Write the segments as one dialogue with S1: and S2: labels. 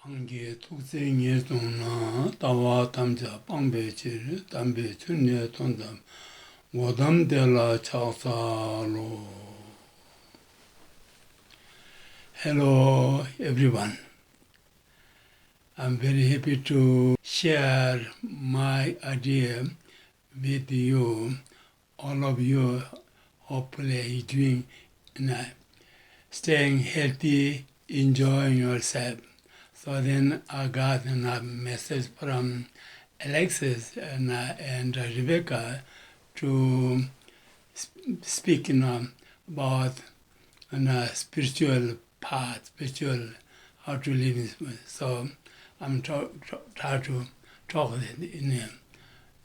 S1: Tangi tukse nye tongna tawa tamja pangbe chiri tambe chunye tongdam wodam de la chaksa lo. Hello everyone. I'm very happy to share my idea with you. All of you hopefully doing staying healthy, enjoying yourself. So then I got a message from Alexis and Rebecca to speak about spiritual path, spiritual how to live in spirit. So I'm trying to talk in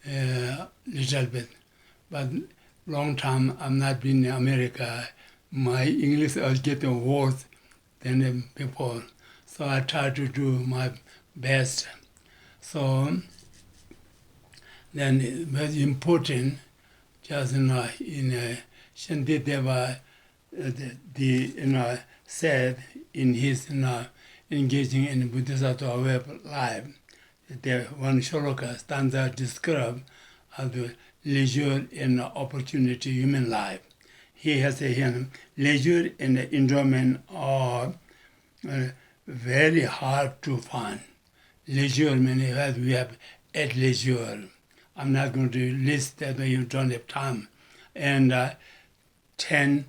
S1: a little bit. But long time I'm not been in America. My English is getting worse than before. So I try to do my best. So then it was important, just in Shantideva, said in his engaging in Bodhisattva way of life, the one shloka stanza described as the leisure and opportunity human life. He has a leisure and enjoyment are very hard to find. Leisure means we have at leisure. I'm not going to list that when you don't have time. And 10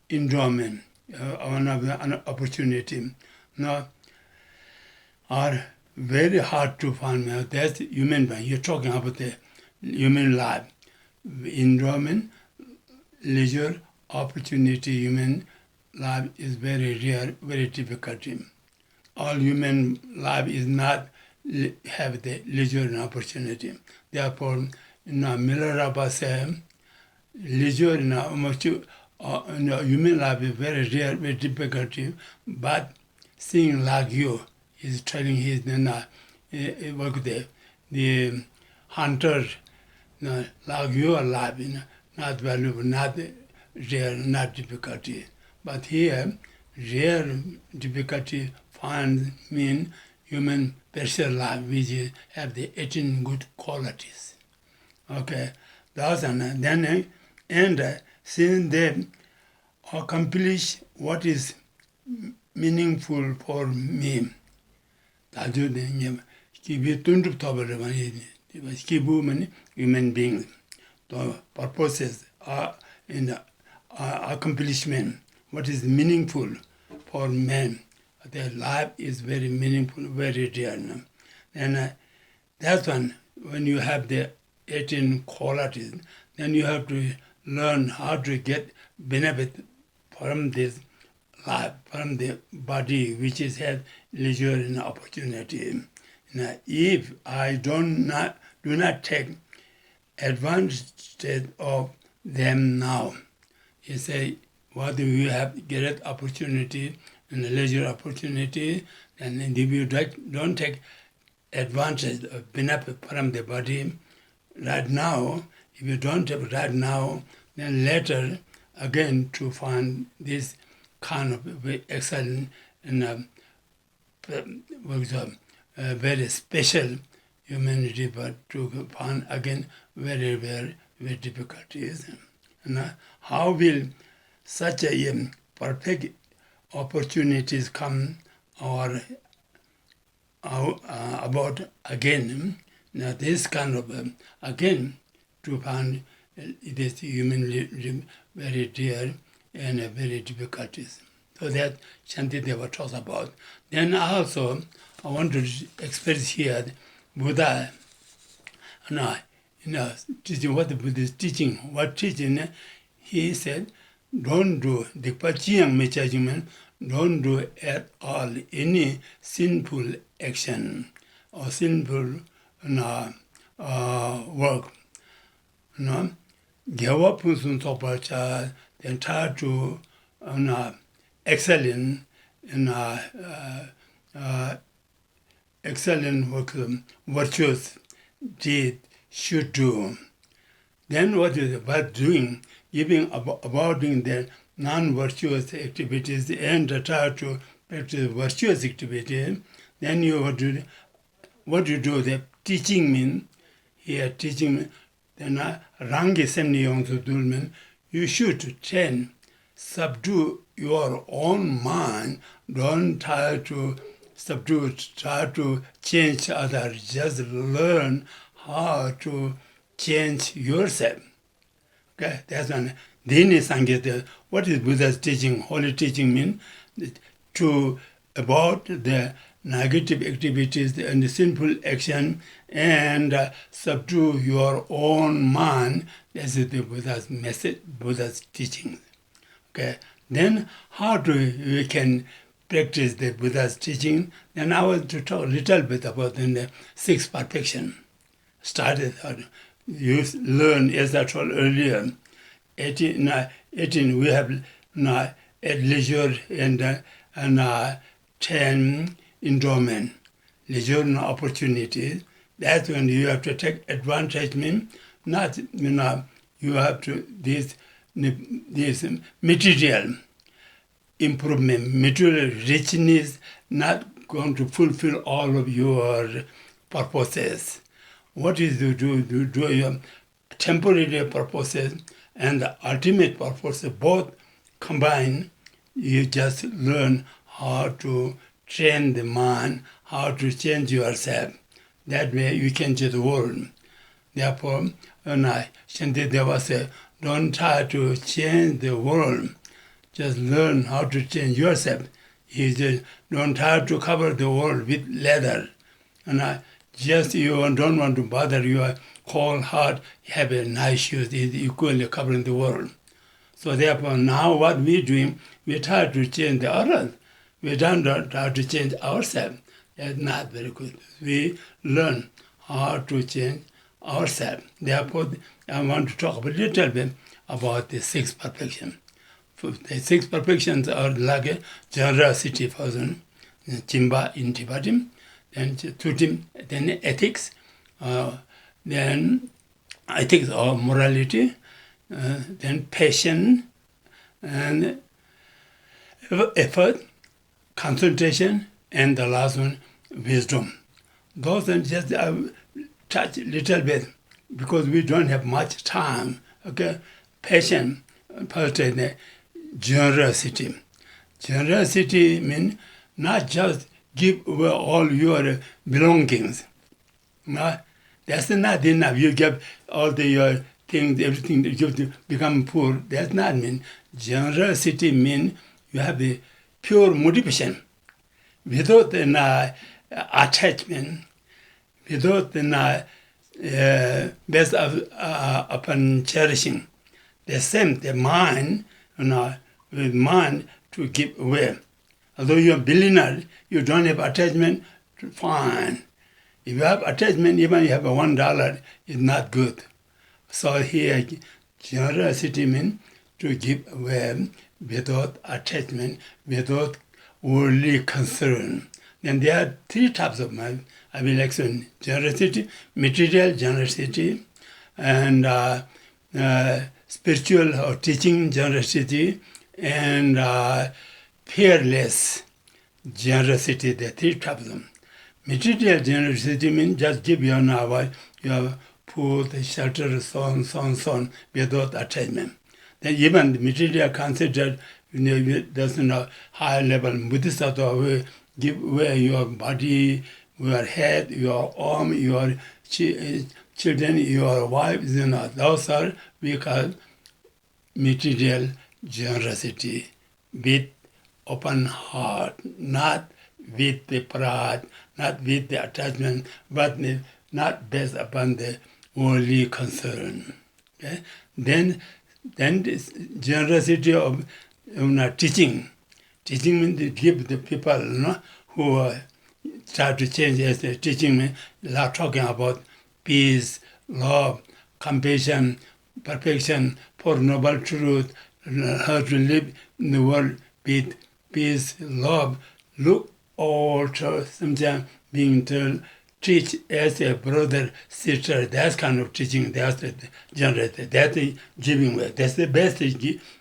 S1: enjoyment, an opportunity. Now, are very hard to find. That's human being. You're talking about the human life. Enjoyment, leisure, opportunity, human life is very rare, very difficult. All human life is not have the leisure and opportunity. Therefore, Milarabha said, leisure in human life is very rare, very difficult. But seeing like you is telling his the hunter, like your life, not valuable, not rare, not difficulty. But here, rare difficulty find mean human personal life, which have the 18 good qualities. Okay, those and then since they accomplish what is meaningful for me, that human beings, the purposes are in accomplishment, what is meaningful for men. Their life is very meaningful, very real. And that's when you have the 18 qualities, then you have to learn how to get benefit from this life, from the body, which is had leisure and opportunity. Now, if I do not take advantage of them now, you say, what do you have great opportunity and a leisure opportunity, and if you don't take advantage of benefit from the body right now, if you don't have right now, then later again to find this kind of very excellent and very special humanity, but to find again very, very, very difficult. And how will such a perfect opportunities come or about again? Now this kind of again to find it is human very dear and very difficulties. So that Shantideva talks about. Then also I want to express here Buddha, teaching what the Buddha is teaching. What teaching? He said, don't do the Pachiyang Mechajiment, don't do at all any sinful action or sinful work. Gyawa Punsun Sopacha, then try to excellent work, virtuous deed should do. Then what is about doing? Giving about doing the non-virtuous activities and try to practice virtuous activity, then you what you do, the teaching mean, here teaching mean, then rangi semni yong to do mean, you should train, subdue your own mind, don't try to subdue, try to change others, just learn how to change yourself. Okay, that's one. Then is what is Buddha's teaching, holy teaching mean? To about the negative activities and the sinful action and subdue your own mind. This is the Buddha's message, Buddha's teaching. Okay, then how do we can practice the Buddha's teaching? Then I want to talk a little bit about the sixth perfection. Started, you learn, as I told earlier, 18 we have at leisure and 10 endowment, leisure and opportunities. That's when you have to take advantage. Mean not you have to this material improvement, material richness, not going to fulfill all of your purposes. What is to do your temporary purposes and the ultimate purpose, both combined. You just learn how to train the mind, how to change yourself. That way you can change the world. Therefore, Shantideva said, don't try to change the world. Just learn how to change yourself. He said, don't try to cover the world with leather. And just you don't want to bother your whole heart, have a nice shoes, is equally covering the world. So therefore, now what we're doing, we try to change the others. We don't try to change ourselves. That's not very good. We learn how to change ourselves. Therefore, I want to talk a little bit about the sixth perfection. The six perfections are like a generosity person, Chimba in Tibetan, then Tutim, then ethics, then ethics or morality, then passion, and effort, concentration, and the last one, wisdom. Those are just touch a little bit because we don't have much time. Okay, passion, first, generosity. Generosity means not just give away all your belongings. No, that's not enough. You give all your things, everything that you to become poor. That's not mean. Generosity means you have the pure motivation, without an attachment, without an based upon cherishing. The same, the mind, with mind to give away. Although you're a billionaire, you don't have attachment, fine. If you have attachment, even you have a $1, it's not good. So here, generosity means to give away without attachment, without worldly concern. Then there are three types of I will explain: generosity, material generosity, and spiritual or teaching generosity, and fearless generosity. The three types of them. Material generosity means just give your food, shelter, so on, without attachment. Then even the material considered, there's higher level Buddhist give away your body, your head, your arm, your children, your wife, those are we call material generosity with open heart, not with the pride, not with the attachment, but not based upon the worldly concern. Okay? Then this generosity of teaching. Teaching means to give the people who try to change. As the teaching means talking about peace, love, compassion, perfection, for noble truth, how to live in the world with peace, love. Look all to sometimes being told, teach as a brother, sister. That kind of teaching. That's the generosity. That's the giving way. That's the best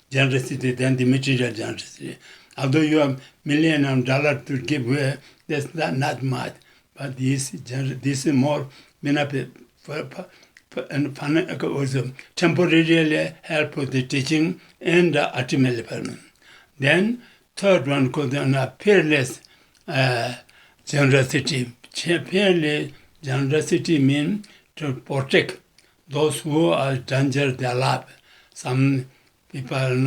S1: generosity than the material generosity. Although you have $1,000,000 to give away, that's not much. But this is more benefit and also temporarily help with the teaching and ultimately permanent. Then third one called peerless generosity. Peerless generosity means to protect those who are danger their life. Some people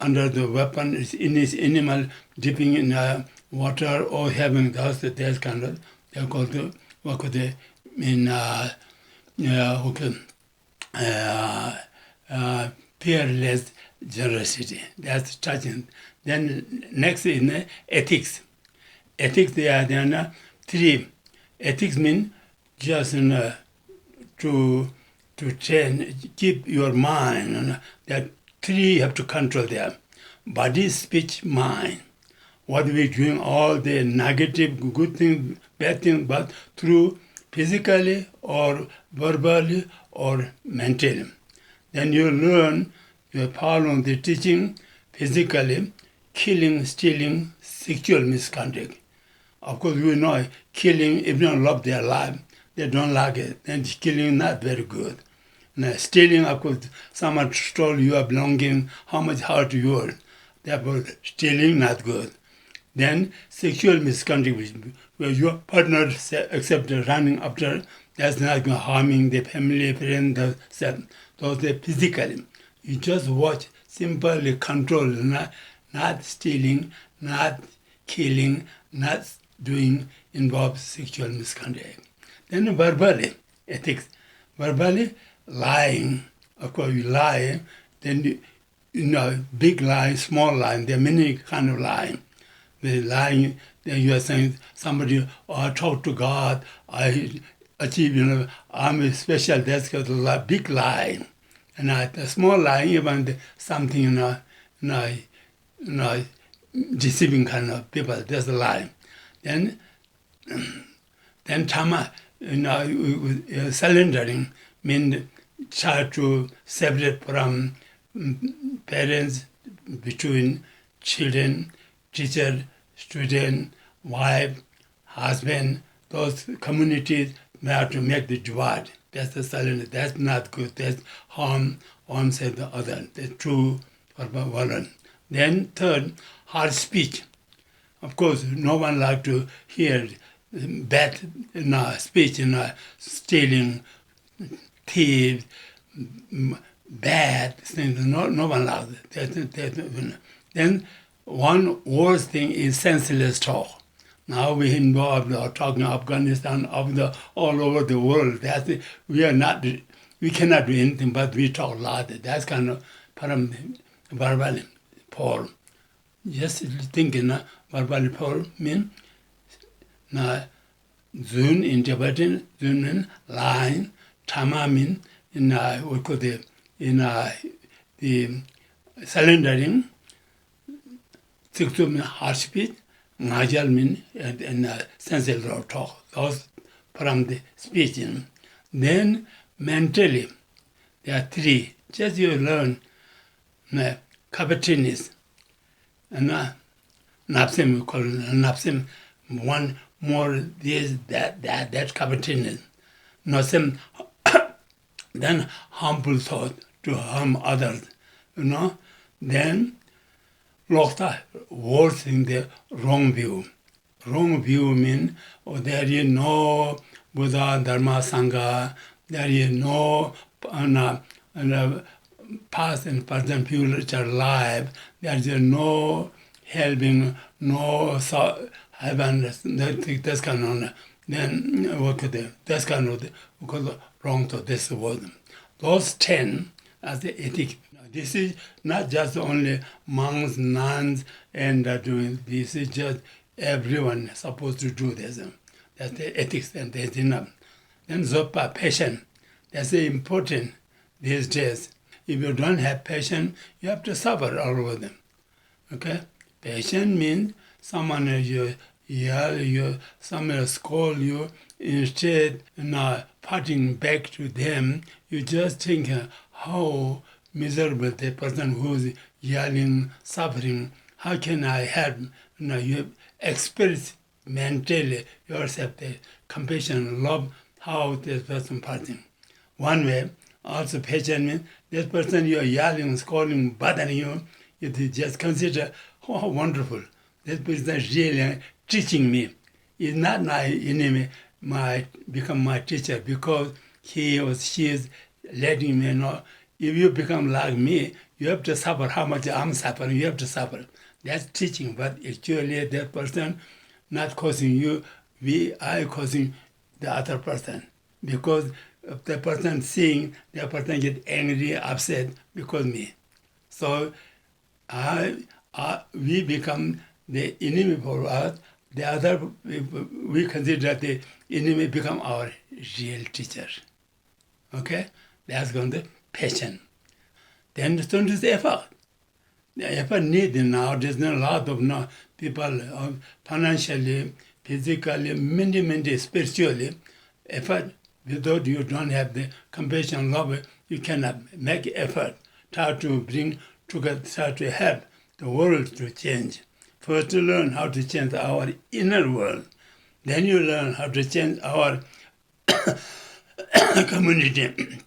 S1: under the weapon is in his animal dipping in water or having those that kind of they're called to work with the peerless generosity. That's touching. Then next is ethics. Ethics, there are three. Ethics mean just to train, keep your mind. That three you have to control there. Body, speech, mind. What we're doing, all the negative, good thing, bad thing, but through physically or verbally or mentally. Then you learn, you follow the teaching physically, killing, stealing, sexual misconduct. Of course, we know killing, if they don't love their life, they don't like it, then killing not very good. Now, stealing, of course, someone stole your belonging, how much hurt you are. Therefore, stealing not good. Then sexual misconduct, where your partner accept running after, that's not harming the family, friend, those are physically. You just watch, simply control, not stealing, not killing, not doing involves sexual misconduct. Then verbally, ethics. Verbally, lying. Of course, you lie, then big lie, small lie, there are many kind of lying. The lying, then you are saying somebody, talk to God, I achieve, I'm special, that's called a big lie. And a small lie, even something, deceiving kind of people, that's a lie. Then Tama, surrendering means try to separate from parents, between children, teacher, student, wife, husband, those communities, we have to make the divide. That's the surrender. That's not good. That's harm one side the other. That's true or violent. Then third, hard speech. Of course, no one like to hear bad speech, stealing, thieves, bad things. No one likes that. Then one worst thing is senseless talk. Now we involved talking Afghanistan, all over the world. We cannot do anything, but we talk a lot. That's kind of verbal Paul. Just thinking, verbal Paul means Zun in Tibetan, Zun means lying, Tama means the surrendering, Siksu means hard speech, Ngajal means senseless talk. Those from the speech. Then mentally, there are three. Just you learn covetousness. And napsim, we call it napsim, one more this, that covetousness. Nosem, then harmful thought to harm others, Then Lokta, worse in the wrong view. Wrong view means there is no Buddha, Dharma, Sangha, there is no past and present future life, there is no helping, no heaven, that's kind of, then that's kind of because wrong to this word. Those 10 as the ethic. This is not just only monks, nuns, and doing this. Is just everyone supposed to do this. That's the ethics, and there's enough. Then Zopa, passion. That's important these days. If you don't have passion, you have to suffer all over them. Okay? Passion means someone you yell you, someone scold you, instead fighting back to them, you just think how miserable, the person who's yelling, suffering, how can I help? You experience mentally yourself the compassion, love, how this person passing. One way, also patient means this person you are yelling, scolding, bothering you, you just consider, oh, how wonderful. This person is really teaching me. It's not my enemy, become my teacher because he or she is letting me know. If you become like me, you have to suffer how much I'm suffering, you have to suffer. That's teaching, but actually that person not causing you, I causing the other person. Because if the person seeing, the person get angry, upset because me. So we become the enemy for us. The other, we consider the enemy become our real teacher. Okay? That's going to passion. Then the student is effort. The effort needed now. There's not a lot of people financially, physically, many, spiritually. Effort, without you don't have the compassion, love, you cannot make effort. Try to bring together, try to help the world to change. First, to learn how to change our inner world. Then you learn how to change our community.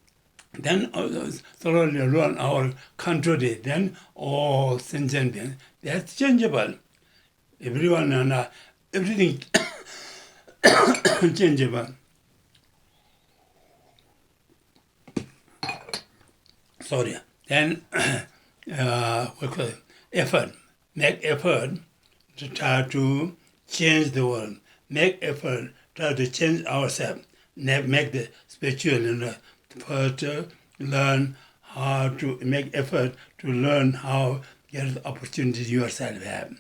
S1: Then slowly learn our country. Then all sentient beings. That's changeable. Everyone and everything changeable. Sorry. Then effort. Make effort to try to change the world. Make effort try to change ourselves. Make the spiritual first learn how to make effort to learn how get the opportunity yourself have.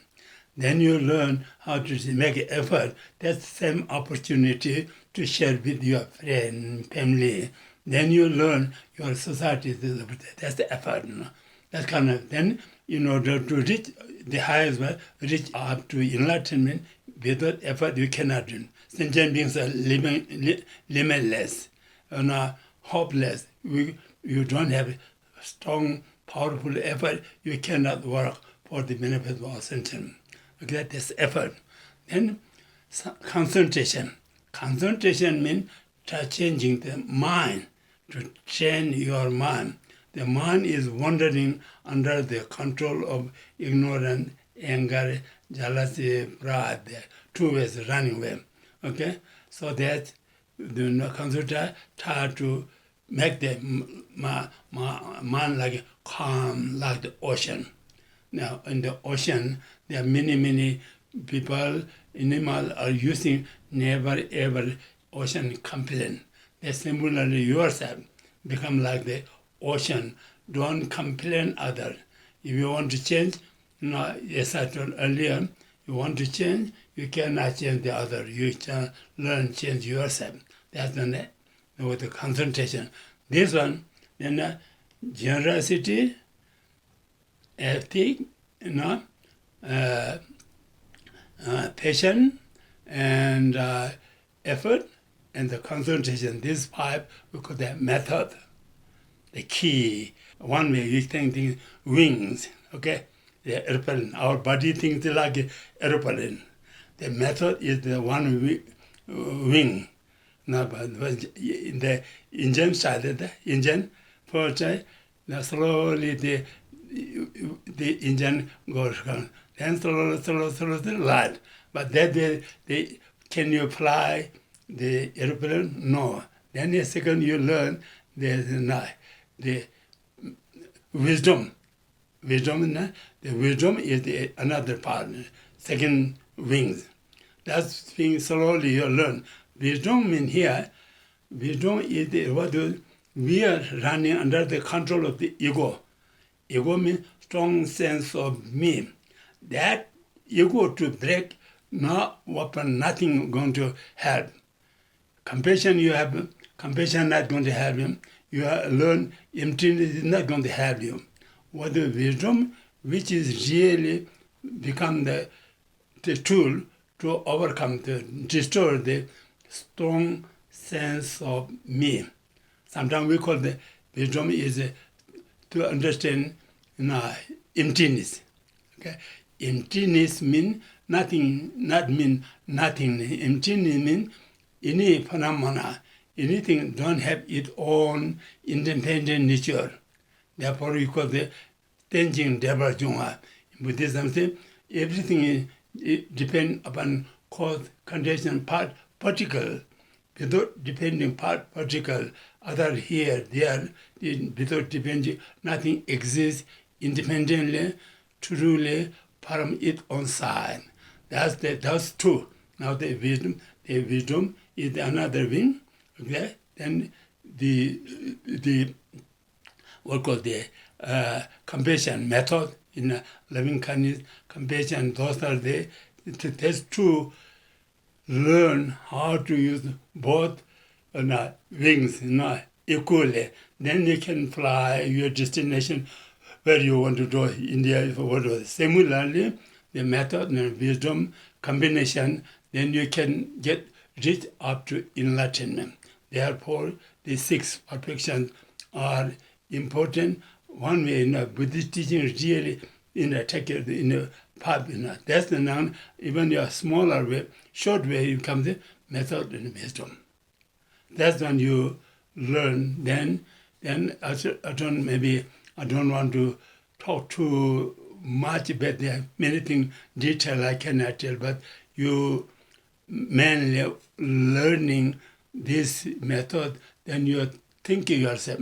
S1: Then you learn how to make effort. That's the same opportunity to share with your friend, family. Then you learn your society. That's the effort. That kind of, then in order to reach the highest one, reach up to enlightenment, without effort you cannot do. Sentient beings are limitless and hopeless. You don't have strong, powerful effort, you cannot work for the benefit of all sentient. Okay, that's effort. Then concentration. Concentration means changing the mind, to train your mind. The mind is wandering under the control of ignorance, anger, jealousy, pride. There are two ways running away. Okay? So that the consultant try to make the mind like calm, like the ocean. Now, in the ocean, there are many people, animals are using never ever ocean complain. They similarly yourself become like the ocean. Don't complain others. If you want to change, as I told earlier, you want to change, you cannot change the other. You can learn change yourself. That's with the concentration. This one, then generosity, ethic, patience, and effort, and the concentration. These five, we call that method. The key. One way you think wings, okay? The airplane. Our body thinks like airplane. The method is the one wing. Now, but in the engine side, the engine first, now slowly the engine goes down. Then slowly light. But that way, can you fly the airplane? No. Then the second you learn the wisdom. The wisdom is another part, second wings. That's thing slowly you learn. Wisdom in here, wisdom is we are running under the control of the ego. Ego means strong sense of me. That ego to break, no weapon, nothing going to help. Compassion you have, compassion not going to help him. You learn emptiness is not going to help you. What the wisdom, which is really become the tool to overcome, to destroy the strong sense of me. Sometimes we call the wisdom is to understand emptiness. Okay, emptiness mean nothing, not mean nothing. Emptiness mean any phenomena, anything don't have its own independent nature. Therefore, we call the Tenjing Debar Junga. In Buddhism, say, everything depends upon cause, condition, part, particle. Without depending part, particle, other here, there, without depending, nothing exists independently, truly, from its own side. That's true. Now the wisdom is another wing. Okay, then the what called the compassion method in loving kindness, compassion. Those are the test to learn how to use both wings equally. Then you can fly your destination where you want to go. India, whatever. Similarly, the method and wisdom combination, then you can reach up to enlightenment. Therefore, the six perfections are important. One way in Buddhist teaching really take it in a path. That's the noun. Even your smaller way, short way, it comes the method and wisdom. That's when you learn. Then I don't want to talk too much about there are many things detail I cannot tell, but you mainly learning this method, then you're thinking yourself.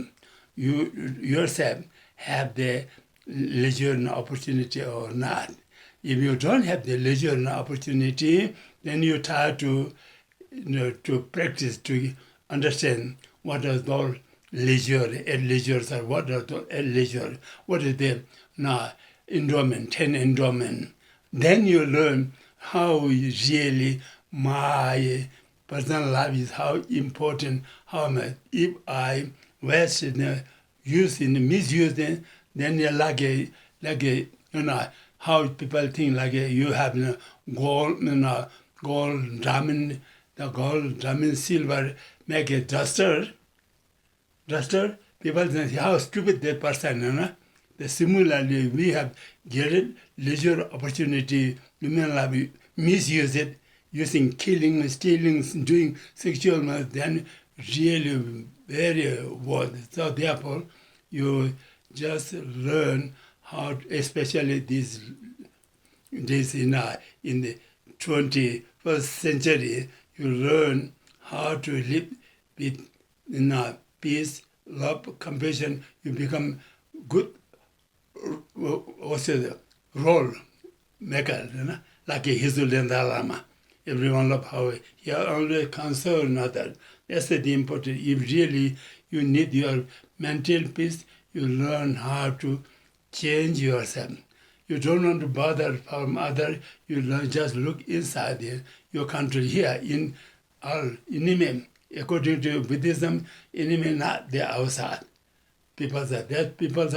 S1: You yourself have the leisure and opportunity or not. If you don't have the leisure and opportunity, then you try to to practice to understand what is all leisure, leisures are what are the leisure, what is the endowment, 10 endowment. Then you learn how really my personal life is how important, how much. If I waste using, misusing, then you're like a how people think like you have gold, gold, diamond, the gold, diamond, silver, make a duster. People think how stupid that person, Similarly, we have given leisure opportunity, human life, misuse it, using killing, stealing, doing sexual, then really very worth. So therefore, you just learn how, especially this in the 21st century, you learn how to live with peace, love, compassion. You become good also the role maker, like a Hizul and Lama. Everyone love how he always concerned others. That's the important. If really you need your mental peace, you learn how to change yourself. You don't want to bother from others. You learn, just look inside your country here in our enemy. According to Buddhism, enemy not the outside. People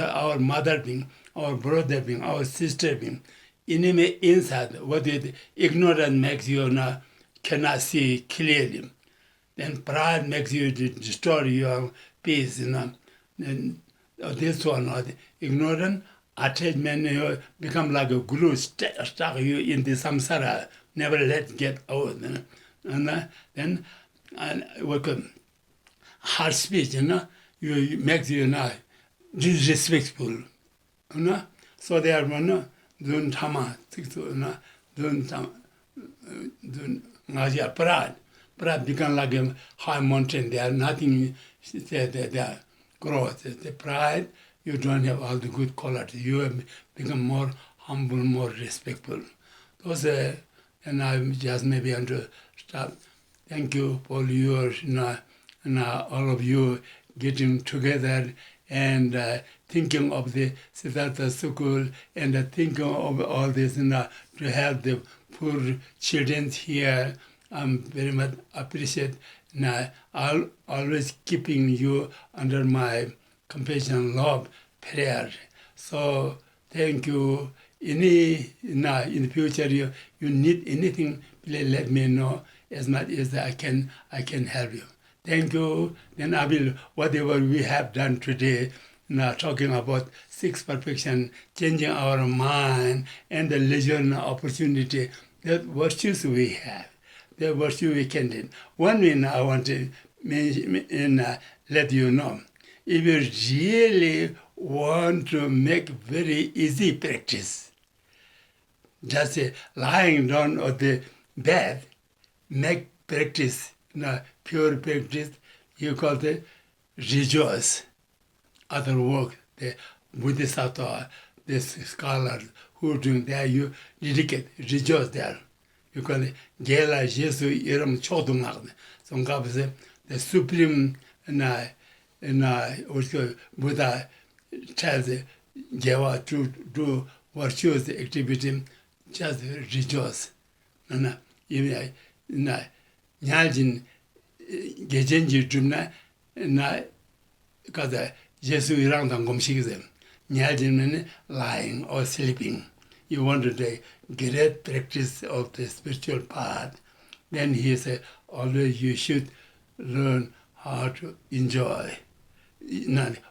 S1: are our mother being, our brother being, our sister being. Enemy inside, what is ignorance makes you cannot see clearly. Then pride makes you destroy your peace. Then this one, ignorance, attachment, you become like a glue, stuck you in the samsara, never let get out. And then hard speech, you makes you disrespectful. So they are dun tama, dun pride become like a high mountain. They are nothing. They are growth. The pride, you don't have all the good qualities. You have become more humble, more respectful. Those and I just maybe want to stop. Thank you for your, all of you getting together and thinking of the Siddhartha School and thinking of all this to help the poor children here. I'm very much appreciate. I'll always keeping you under my compassion, love, prayer. So thank you. In the future you need anything, please let me know as much as I can help you. Thank you. Then I will, whatever we have done today, now talking about six perfection, changing our mind and the leisure and opportunity, that virtues we have, the virtue we can do. One thing I want to mention and let you know, if you really want to make very easy practice, just lying down on the bed, make practice, pure practice, you call it rejoice. Other work, the Bodhisattva, the scholars who are doing that, you dedicate, rejoice there. You call it Gela Jesu Iram Chodunag. So the supreme Buddha tells Java to do virtuous activity, just rejoice. Even Nyajin Gejenji Jumna, because Jesu Irang Gomshigzem, Nyajin lying or sleeping. You want to do great practice of the spiritual path, then he said, always you should learn how to enjoy.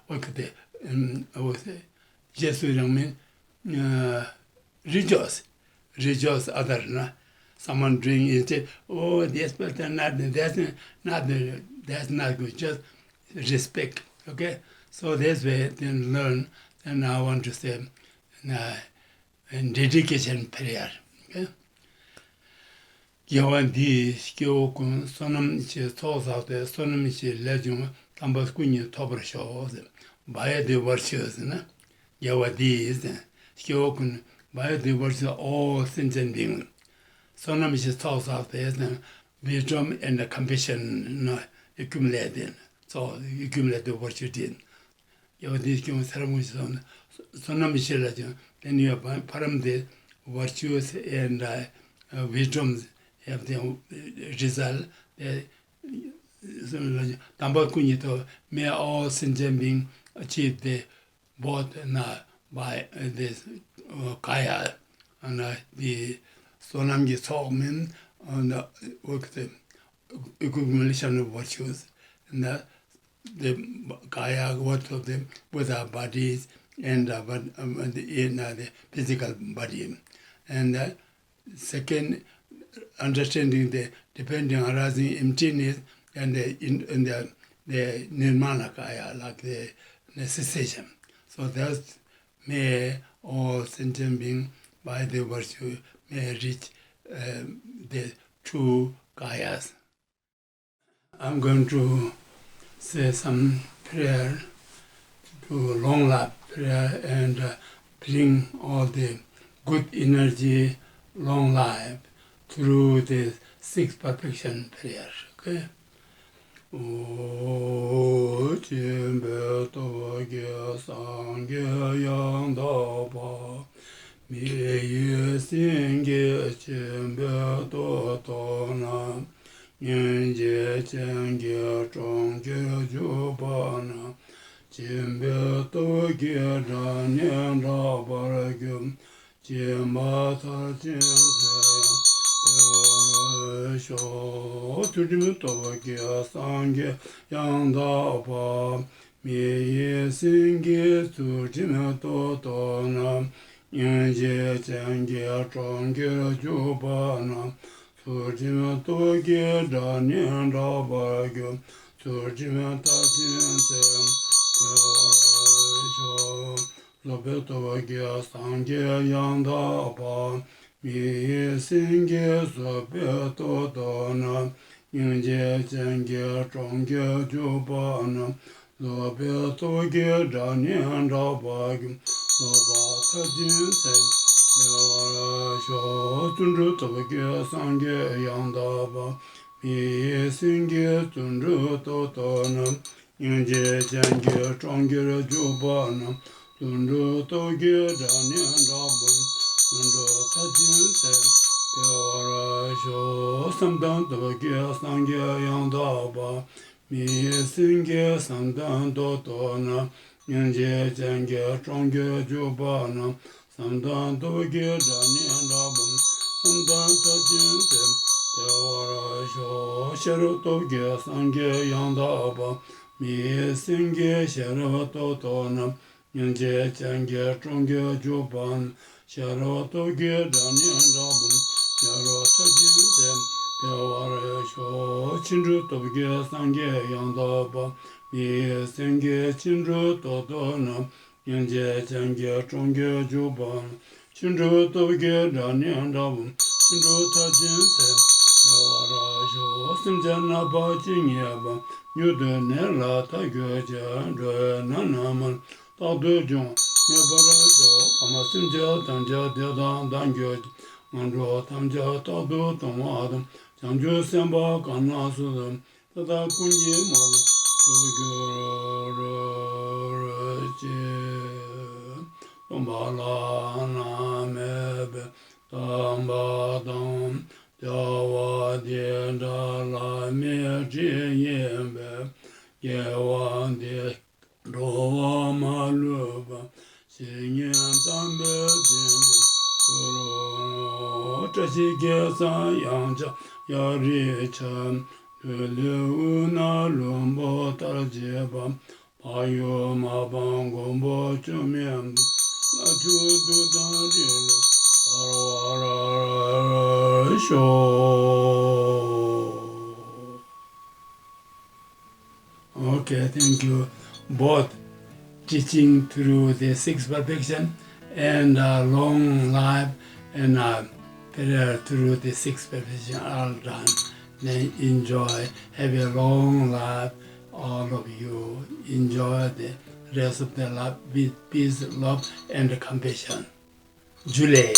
S1: What could they? I would say, Jesu Irang mean rejoice. Rejoice other. Someone doing it, oh, this person not, that's not good. Just respect, okay? So this way, then learn. And I want to say, and dedication prayer, okay? Yawandi, Skyo, Sonam, South out there, Sonam, Legend, Tambas Queen, Topper shows, by the virtues, Yawadi is Skyo, by the virtues of all things and beings. Sonam is south out there, wisdom and the compassion accumulated. So accumulate the virtue did. Yawadi ceremonies on Sonam is then you have param the virtues and wisdoms have the result. Tambakunito may all sins being achieved the both by this kaya and the Sonamji Sogmin on the work the accumulation of virtues and the kaya what of them with our bodies and the physical body. And second, understanding the depending arising emptiness and the nirmana kaya, like the cessation. So that's may all sentient being by the virtue may reach the true kayas. I'm going to say some prayer, do long lap prayer and bring all the good energy, long life through the six perfection prayer. Okay? O Jimbe Toge Sangye Yang Daba Mi Ye Singye Jimbe To Tona Yunje Chengye Chongye Jubana Jimbe Toge Danyan Dabaragum Jima Tarjin Sayam Sho Tudim Toge Sangye Yang Daba Mi Ye Singye Tudim To Tona Yunje Chengye Chongye Jubana Surjima Toge Danyan Dabaragum Surjima Tarjin Sayam Lobeto Gya Sangye Yanda Pa Mi Singye Sobeto Dona Yunje Chengye Chongye Jubana Lobeto Gya Danyan Dabagim Lobata Jinse Yawara Sho Tundru Togya Sangye Yanda Pa Mi Singye Tundru Totona Yunje Chengye Chongye Jubana Tundru Toge Danyan Rabban, Tundru Tajin Se, Pewara Sho, Samdan Toge Sangye Yandaba, Mi Singye Samdan Dotona, Yunje Chengye Chongye Jubana, Samdan Toge Danyan Rabban, Samdan Tajin Se, Pewara Sho, Sheru Toge Sangye Yandaba, mi singe shara to to nam nyanje change chongge juban shara to ge danyan dabum shara to jinse peware sho chinru to ge sange yanda ba mi singe chinru to to nam nyanje change chongge juban chinru to ge danyan dabum chinru to jinse peware sho simjana ba jinye Yudu ne la ta gyo jan rö na naman ta du jong me bara jo kama sim ja tan ja de dan dan gyo man ro tam ja ta du tong wa dum jang ju sem ba kan na su dum ta da kun ji ma la ju gyo ro ji tong ba la na me be tam ba dam Jawa Dien Da La Me Jin Yen Be Ye Wan De Ro Wa Ma Lu Ba Xin Yan Dan Be Jin Be Su Ro Zhe Xi Ge San Yang Jia Ya Ri Chen Lu Lu Na Lun Bo Ta Jie Ba Pa Yu Ma Bang Gong Bo Chu Mian Na Chu Du Dan Ri Lu Okay, thank you. Both teaching through the sixth perfection and long life and prayer through the sixth perfection all done. Then enjoy, have a long life, all of you. Enjoy the rest of the life with peace, love, and compassion. Julie.